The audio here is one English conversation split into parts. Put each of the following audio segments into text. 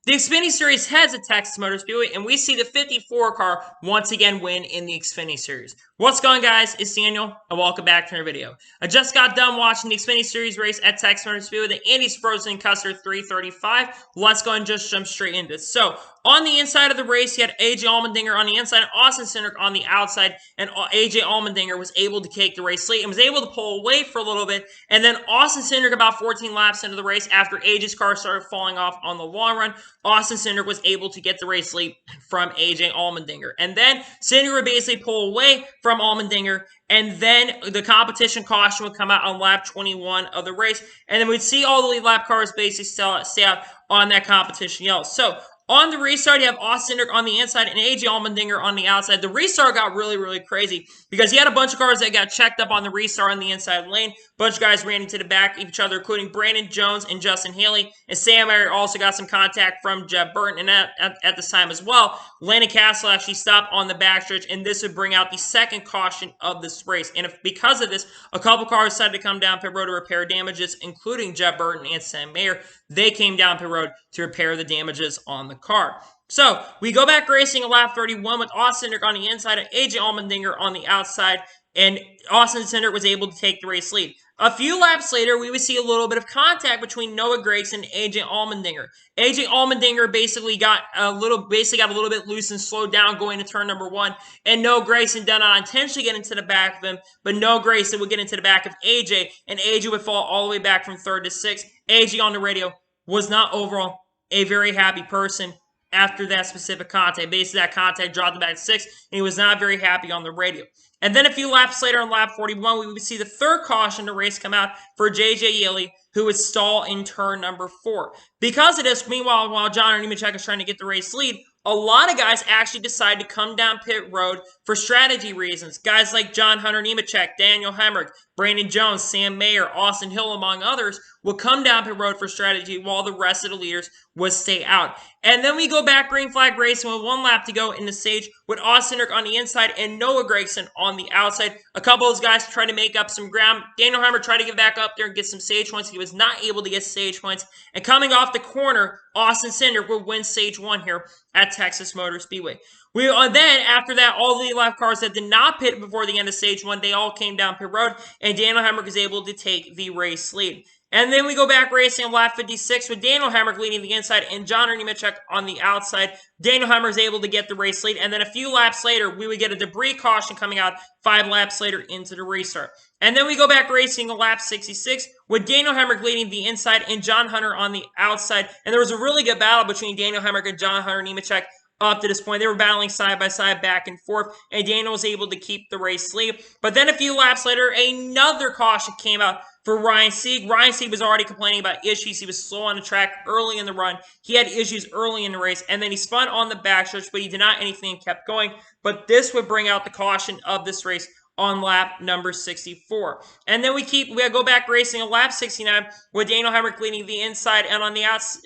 The Xfinity Series heads at Texas Motor Speedway, and we see the 54 car once again win in the Xfinity Series. What's going on, guys? It's Daniel, and welcome back to another video. I just got done watching the Xfinity Series race at Texas Motor Speedway, the Andy Frozen Custer 335. Let's go and just jump straight into this. So, on the inside of the race, you had AJ Allmendinger on the inside and Austin Cindric on the outside, and AJ Allmendinger was able to take the race lead and was able to pull away for a little bit, and then Austin Cindric about 14 laps into the race after AJ's car started falling off on the long run. Austin Cindric was able to get the race lead from AJ Allmendinger. And then Cindric would basically pull away from Allmendinger, and then the competition caution would come out on lap 21 of the race, and then we'd see all the lead lap cars basically stay out on that competition yellow. So, on the restart, you have Austin Cindric on the inside and AJ Allmendinger on the outside. The restart got really, really crazy because you had a bunch of cars that got checked up on the restart on the inside lane. A bunch of guys ran into the back of each other, including Brandon Jones and Justin Haley. And Sam Mayer also got some contact from Jeb Burton. And at this time as well, Landon Castle actually stopped on the backstretch, and this would bring out the second caution of this race. And because of this, a couple cars decided to come down pit road to repair damages, including Jeb Burton and Sam Mayer. They came down pit road to repair the damages on the car. So, we go back racing at lap 31 with Austin Cindric on the inside and AJ Allmendinger on the outside, and Austin Cindric was able to take the race lead. A few laps later, we would see a little bit of contact between Noah Gragson and AJ Allmendinger. AJ Allmendinger basically got a little bit loose and slowed down going to turn number 1, and Noah Gragson did not intentionally get into the back of him, but Noah Gragson would get into the back of AJ, and AJ would fall all the way back from 3rd to 6th. AJ on the radio was not overall a very happy person after that specific contact. Basically, that contact dropped him back to 6th, and he was not very happy on the radio. And then a few laps later on lap 41, we would see the third caution to race come out for J.J. Yeley, who would stall in turn number 4. Because of this, meanwhile, while Hunter Nemechek is trying to get the race lead, a lot of guys actually decide to come down pit road for strategy reasons. Guys like Hunter Nemechek, Daniel Hemrick, Brandon Jones, Sam Mayer, Austin Hill, among others, will come down pit road for strategy while the rest of the leaders would stay out. And then we go back green flag racing with 1 lap to go in the stage with Austin Cindric on the inside and Noah Gragson on the outside. A couple of those guys tried to make up some ground. Daniel Hemrick tried to get back up there and get some stage points. He was not able to get stage points. And coming off the corner, Austin Cindric will win stage 1 here at Texas Motor Speedway. Then, after that, all the lap cars that did not pit before the end of stage 1, they all came down pit road, and Daniel Hemrick was able to take the race lead. And then we go back racing on lap 56 with Daniel Hemrick leading the inside and Hunter Nemechek on the outside. Daniel Hemrick is able to get the race lead. And then a few laps later, we would get a debris caution coming out 5 laps later into the restart. And then we go back racing on lap 66 with Daniel Hemrick leading the inside and John Hunter on the outside. And there was a really good battle between Daniel Hemrick and Hunter Nemechek. Up to this point, they were battling side by side, back and forth, and Daniel was able to keep the race lead. But then a few laps later, another caution came out for Ryan Sieg. Ryan Sieg was already complaining about issues. He was slow on the track early in the run. He had issues early in the race, and then he spun on the backstretch, but he did not anything and kept going. But this would bring out the caution of this race on lap number 64. And then we go back racing on lap 69 with Daniel Hemrick leading the inside and on the outside,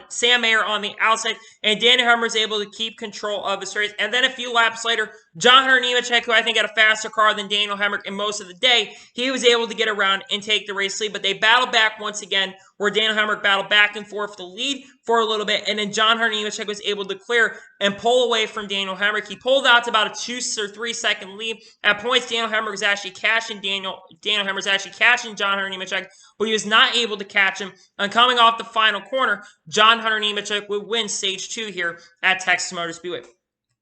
Sam Mayer on the outside, and Daniel Hemrick was able to keep control of this race. And then a few laps later, Hunter Nemechek, who I think had a faster car than Daniel Hemrick in most of the day, he was able to get around and take the race lead, but they battled back once again, where Daniel Hemrick battled back and forth to lead for a little bit, and then Hunter Nemechek was able to clear and pull away from Daniel Hemrick. He pulled out to about a 2 or 3 second lead. At points, Daniel Hemrick was actually catching Daniel Hemrick was actually catching Hunter Nemechek, but he was not able to catch him. And coming off the final corner, Hunter Nemechek would win stage 2 here at Texas Motor Speedway.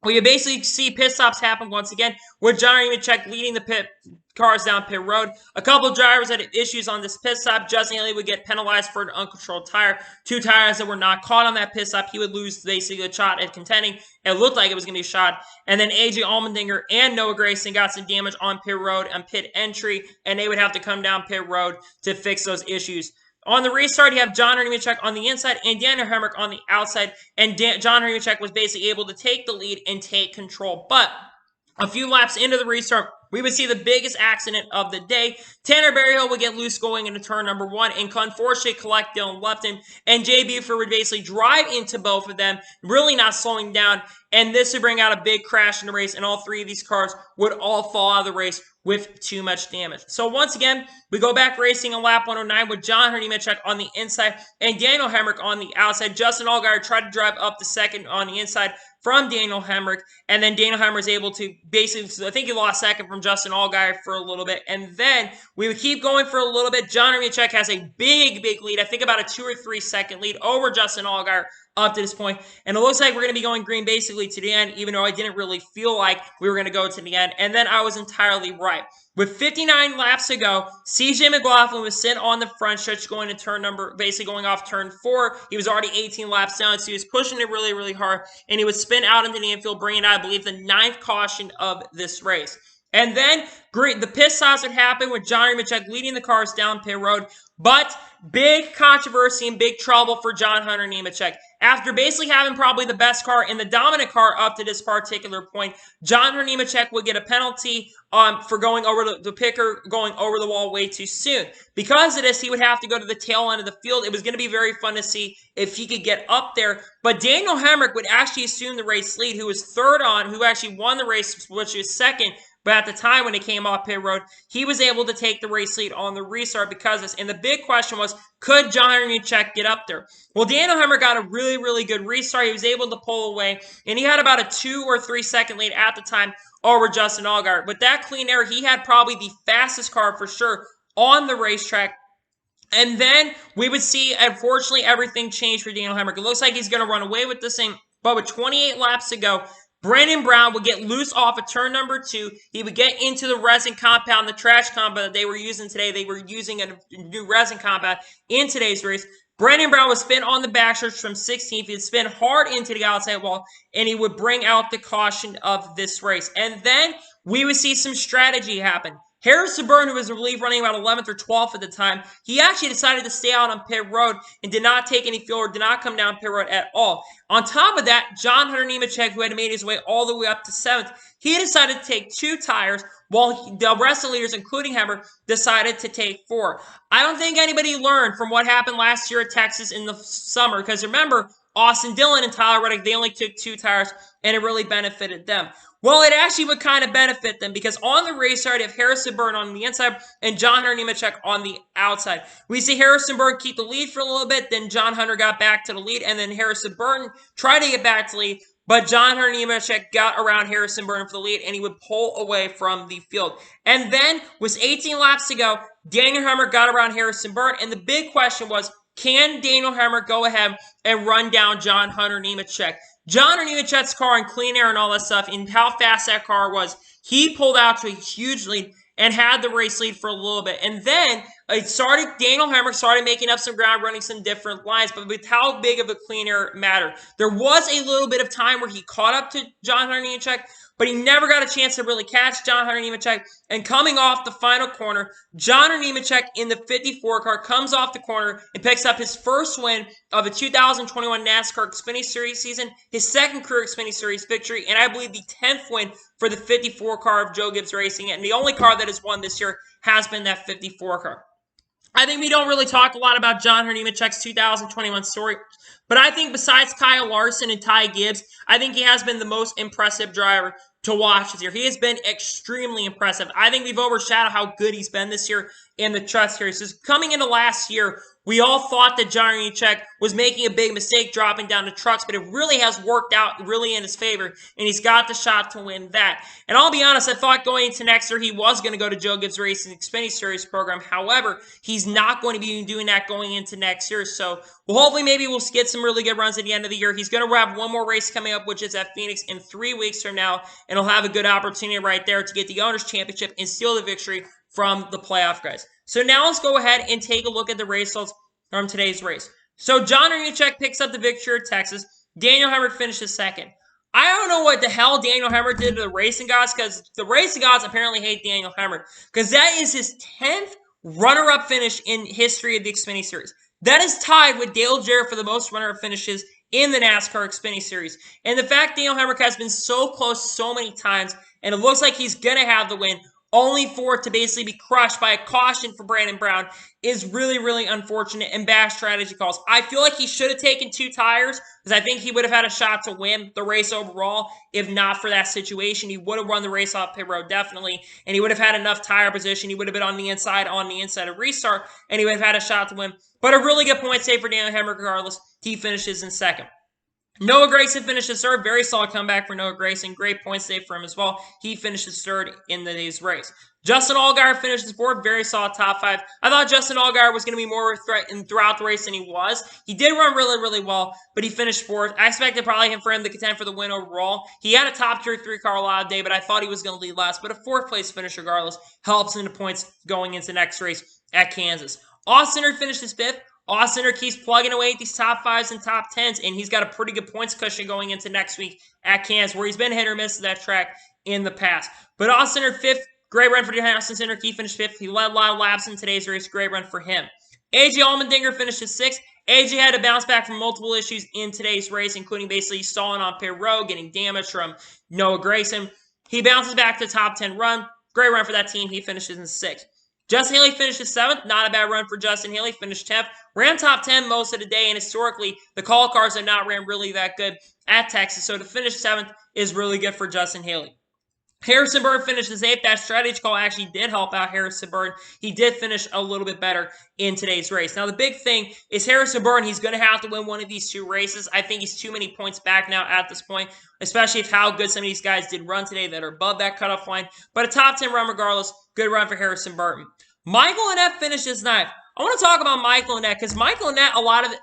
Well, you basically see pit stops happen once again, with Hunter Nemechek leading the pit cars down pit road. A couple of drivers had issues on this pit stop. Justin Haley would get penalized for an uncontrolled tire. 2 tires that were not caught on that pit stop. He would lose basically a shot at contending. It looked like it was going to be a shot. And then AJ Allmendinger and Noah Gragson got some damage on pit road and pit entry, and they would have to come down pit road to fix those issues. On the restart, you have Hunter Nemechek on the inside and Daniel Hemrick on the outside. And Hunter Nemechek was basically able to take the lead and take control. But a few laps into the restart, we would see the biggest accident of the day. Tanner Berryhill would get loose going into turn number 1 and unfortunately collect Dylan Lupton. And Jay Buford would basically drive into both of them, really not slowing down. And this would bring out a big crash in the race, and all 3 of these cars would all fall out of the race with too much damage. So once again, we go back racing on lap 109 with Hunter Nemechek on the inside and Daniel Hemrick on the outside. Justin Allgaier tried to drive up the second on the inside from Daniel Hemrick, and then Daniel Hemrick was able to basically, I think he lost second from Justin Allgaier for a little bit, and then we would keep going for a little bit. Hunter Nemechek has a big lead, I think about a 2 or 3 second lead over Justin Allgaier up to this point, and it looks like we're going to be going green basically to the end, even though I didn't really feel like we were going to go to the end, and then I was entirely right. With 59 laps to go, CJ McLaughlin was sitting on the front stretch going to turn number, basically going off turn 4. He was already 18 laps down, so he was pushing it really, really hard, and he would spin out into the infield, bringing out, I believe, the 9th caution of this race. And then the pit stops would happen with Hunter Nemechek leading the cars down pit road, but big controversy and big trouble for Hunter Nemechek. After basically having probably the best car and the dominant car up to this particular point, Hunter Nemechek would get a penalty for going over the picker, going over the wall way too soon. Because of this, he would have to go to the tail end of the field. It was going to be very fun to see if he could get up there. But Daniel Hemrick would actually assume the race lead, who was third on, who actually won the race, which was second. But at the time when it came off pit road, he was able to take the race lead on the restart because of this. And the big question was, could Hunter Nemechek get up there? Well, Daniel Hemrick got a really, really good restart. He was able to pull away, and he had about a 2 or 3 second lead at the time over Justin Allgaier. With that clean air, he had probably the fastest car for sure on the racetrack. And then we would see, unfortunately, everything changed for Daniel Hemrick. It looks like he's going to run away with this thing, but with 28 laps to go, Brandon Brown would get loose off of turn number 2. He would get into the resin compound, the trash compound that they were using today. They were using a new resin compound in today's race. Brandon Brown would spin on the backstretch from 16th. He'd spin hard into the outside wall, and he would bring out the caution of this race. And then we would see some strategy happen. Harrison Burton, who was, I believe, running about 11th or 12th at the time, he actually decided to stay out on pit road and did not take any fuel or did not come down pit road at all. On top of that, Hunter Nemechek, who had made his way all the way up to 7th, he decided to take 2 tires while the rest of the leaders, including Hemrick, decided to take 4. I don't think anybody learned from what happened last year at Texas in the summer, because remember, Austin Dillon and Tyler Reddick, they only took 2 tires, and it really benefited them. Well, it actually would kind of benefit them because on the race side, you have Harrison Burton on the inside and Hunter Nemechek on the outside. We see Harrison Burton keep the lead for a little bit, then Hunter got back to the lead, and then Harrison Burton tried to get back to the lead, but Hunter Nemechek got around Harrison Burton for the lead, and he would pull away from the field. And then, with 18 laps to go, Daniel Hemrick got around Harrison Burton, and the big question was, can Daniel Hemrick go ahead and run down Hunter Nemechek? Hunter Nemechek's car and clean air and all that stuff, and how fast that car was, he pulled out to a huge lead and had the race lead for a little bit. And then Daniel Hemrick started making up some ground, running some different lines, but with how big of a clean air mattered. There was a little bit of time where he caught up to Hunter Nemechek, but he never got a chance to really catch Hunter Nemechek. And coming off the final corner, Hunter Nemechek in the 54 car comes off the corner and picks up his first win of the 2021 NASCAR Xfinity Series season, his second career Xfinity Series victory, and I believe the 10th win for the 54 car of Joe Gibbs Racing. And the only car that has won this year has been that 54 car. I think we don't really talk a lot about Hunter Nemechek's 2021 story, but I think besides Kyle Larson and Ty Gibbs, I think he has been the most impressive driver to watch this year. He has been extremely impressive. I think we've overshadowed how good he's been this year in the Truck Series. So coming into last year, we all thought that Hunter Nemechek was making a big mistake dropping down to trucks, but it really has worked out really in his favor, and he's got the shot to win that. And I'll be honest, I thought going into next year he was going to go to Joe Gibbs Racing Xfinity Series program. However, he's not going to be doing that going into next year. So hopefully maybe we'll get some really good runs at the end of the year. He's going to have one more race coming up, which is at Phoenix in 3 weeks from now, and he'll have a good opportunity right there to get the Owners' Championship and steal the victory from the playoff guys. So now let's go ahead and take a look at the race results from today's race. So Hunter Nemechek picks up the victory at Texas. Daniel Hemrick finishes second. I don't know what the hell Daniel Hemrick did to the racing gods, because the racing gods apparently hate Daniel Hemrick, because that is his 10th runner-up finish in history of the Xfinity Series. That is tied with Dale Jarrett for the most runner-up finishes in the NASCAR Xfinity Series. And the fact Daniel Hemrick has been so close so many times, and it looks like he's going to have the win, only for it to basically be crushed by a caution for Brandon Brown is really, really unfortunate and bad strategy calls. I feel like he should have taken 2 tires because I think he would have had a shot to win the race overall if not for that situation. He would have won the race off pit road, definitely, and he would have had enough tire position. He would have been on the inside of restart, and he would have had a shot to win. But a really good point save for Daniel Hemrick regardless. He finishes in second. Noah Gragson finishes third. Very solid comeback for Noah Gragson. Great point save for him as well. He finishes third in today's race. Justin Allgaier finishes fourth. Very solid top 5. I thought Justin Allgaier was going to be more threatened throughout the race than he was. He did run really, really well, but he finished fourth. I expected probably for him to contend for the win overall. He had a top tier 3 car a lot of day, but I thought he was going to lead last. But a 4th place finish regardless helps into points going into the next race at Kansas. Austin finishes 5th. Austin keeps plugging away at these top 5s and top 10s, and he's got a pretty good points cushion going into next week at Kansas, where he's been hit or miss at that track in the past. But Austin 5th, great run for Austin Center. He finished 5th. He led a lot of laps in today's race. Great run for him. AJ Allmendinger finishes 6th. AJ had to bounce back from multiple issues in today's race, including basically stalling on pit road, getting damage from Noah Gragson. He bounces back to the top 10 run. Great run for that team. He finishes in 6th. Justin Haley finishes 7th. Not a bad run for Justin Haley. Finished 10th. Ran top 10 most of the day, and historically, the call cars have not ran really that good at Texas. So to finish 7th is really good for Justin Haley. Harrison Burton finishes 8th. That strategy call actually did help out Harrison Burton. He did finish a little bit better in today's race. Now, the big thing is Harrison Burton. He's going to have to win one of these 2 races. I think he's too many points back now at this point, especially if how good some of these guys did run today that are above that cutoff line. But a top 10 run regardless. Good run for Harrison Burton. Michael Annett finishes 9th. I want to talk about Michael Annett because Michael Annett,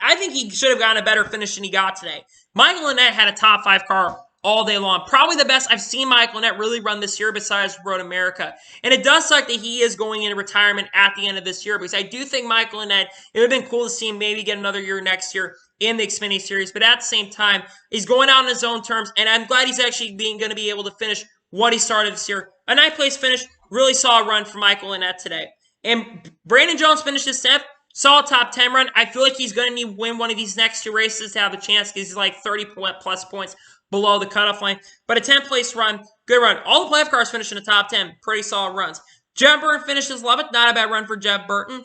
I think he should have gotten a better finish than he got today. Michael Annett had a top 5 car all day long. Probably the best I've seen Michael Annett really run this year besides Road America. And it does suck that he is going into retirement at the end of this year because I do think Michael Annett, it would have been cool to see him maybe get another year next year in the Xfinity Series. But at the same time, he's going out on his own terms, and I'm glad he's actually going to be able to finish what he started this year. A 9th place finish, really solid run for Michael Annett today. And Brandon Jones finishes 10th. Solid top 10 run. I feel like he's going to need to win one of these next 2 races to have a chance because he's like 30+ points below the cutoff line. But a 10th place run, good run. All the playoff cars finish in the top 10. Pretty solid runs. Jeb Burton finishes 11th. Not a bad run for Jeb Burton.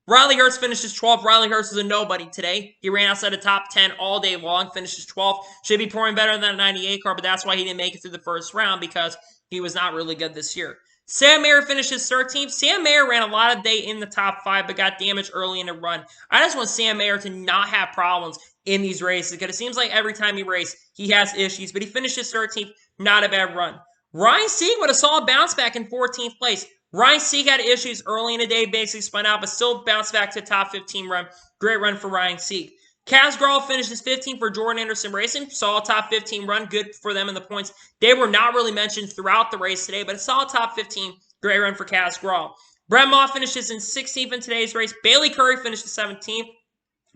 Riley Hurst finishes 12th. Riley Hurst is a nobody today. He ran outside the top 10 all day long. Finishes 12th. Should be pouring better than a 98 car, but that's why he didn't make it through the first round because he was not really good this year. Sam Mayer finishes 13th. Sam Mayer ran a lot of day in the top 5, but got damaged early in the run. I just want Sam Mayer to not have problems in these races because it seems like every time he races, he has issues, but he finishes 13th. Not a bad run. Ryan Sieg with a solid bounce back in 14th place. Ryan Sieg had issues early in the day, basically spun out, but still bounced back to the top 15 run. Great run for Ryan Sieg. Kaz Grall finishes 15th for Jordan Anderson Racing. Solid top 15 run. Good for them in the points. They were not really mentioned throughout the race today, but a solid top 15. Great run for Kaz Grall. Brett Mott finishes in 16th in today's race. Bailey Curry finishes 17th.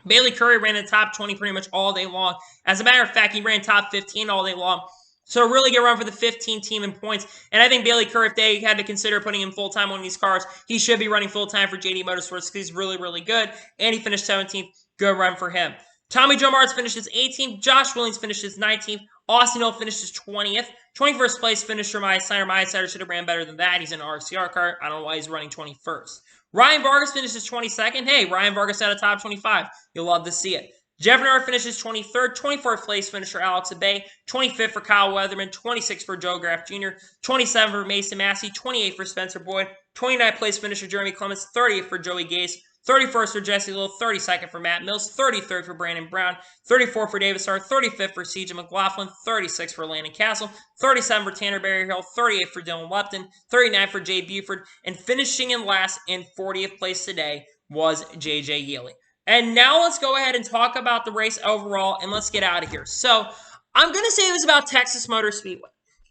Bailey Curry ran in the top 20 pretty much all day long. As a matter of fact, he ran top 15 all day long. So a really good run for the 15 team in points. And I think Bailey Curry, if they had to consider putting him full-time on these cars, he should be running full-time for JD Motorsports because he's really, really good. And he finished 17th. Good run for him. Tommy Joe Martins finishes 18th. Josh Williams finishes 19th. Austin Hill finishes 20th. 21st place finish for Maya Snyder. Maya Snyder should have ran better than that. He's in an RCR car. I don't know why he's running 21st. Ryan Vargas finishes 22nd. Hey, Ryan Vargas had a top 25. You'll love to see it. Jeff Nard finishes 23rd. 24th place finish for Alex Abay. 25th for Kyle Weatherman. 26th for Joe Graff Jr. 27th for Mason Massey. 28th for Spencer Boyd. 29th place finish for Jeremy Clements. 30th for Joey Gase. 31st for Jesse Little, 32nd for Matt Mills, 33rd for Brandon Brown, 34th for David Starr, 35th for CJ McLaughlin, 36th for Landon Castle, 37th for Tanner Berryhill, 38th for Dylan Lupton, 39th for Jay Buford, and finishing in last in 40th place today was JJ Yealy. And now let's go ahead and talk about the race overall, and let's get out of here. So, I'm going to say this about Texas Motor Speedway.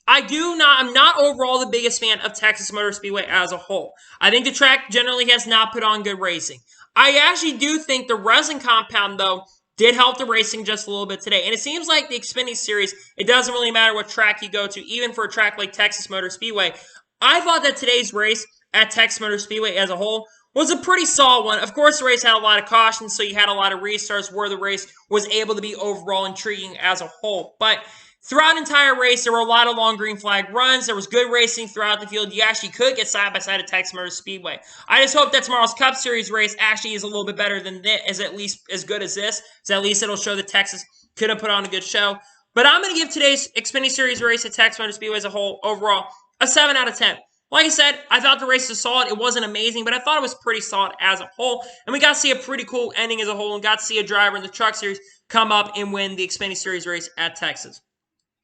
I'm not overall the biggest fan of Texas Motor Speedway as a whole. I think the track generally has not put on good racing. I actually do think the resin compound, though, did help the racing just a little bit today. And it seems like the Xfinity Series, it doesn't really matter what track you go to, even for a track like Texas Motor Speedway. I thought that today's race at Texas Motor Speedway as a whole was a pretty solid one. Of course, the race had a lot of cautions, so you had a lot of restarts where the race was able to be overall intriguing as a whole. But Throughout the entire race, there were a lot of long green flag runs. There was good racing throughout the field. You actually could get side-by-side at Texas Motor Speedway. I just hope that tomorrow's Cup Series race actually is a little bit better than this, is at least as good as this. So at least it'll show that Texas could have put on a good show. But I'm going to give today's Xfinity Series race at Texas Motor Speedway as a whole, overall, a 7 out of 10. Like I said, I thought the race was solid. It wasn't amazing, but I thought it was pretty solid as a whole. And we got to see a pretty cool ending as a whole and got to see a driver in the Truck Series come up and win the Xfinity Series race at Texas.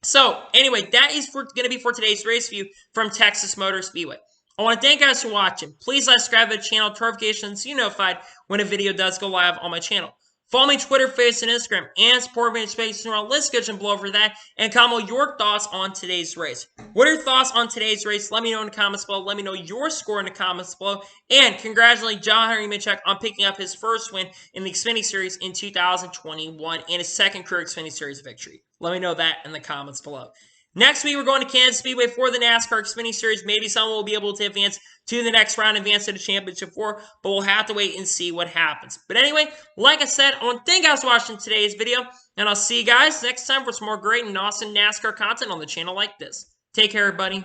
So, anyway, that is going to be for today's race view from Texas Motor Speedway. I want to thank you guys for watching. Please subscribe to the channel, notifications, so you're notified when a video does go live on my channel. Follow me on Twitter, Facebook, and Instagram, and support me in space around list description below for that, and comment your thoughts on today's race. What are your thoughts on today's race? Let me know in the comments below. Let me know your score in the comments below. And congratulate Hunter Nemechek on picking up his first win in the Xfinity Series in 2021 and his second career Xfinity Series victory. Let me know that in the comments below. Next week, we're going to Kansas Speedway for the NASCAR Xfinity Series. Maybe someone will be able to advance to the next round, advance to the championship 4, but we'll have to wait and see what happens. But anyway, like I said, I want to thank you guys for watching today's video, and I'll see you guys next time for some more great and awesome NASCAR content on the channel like this. Take care, everybody.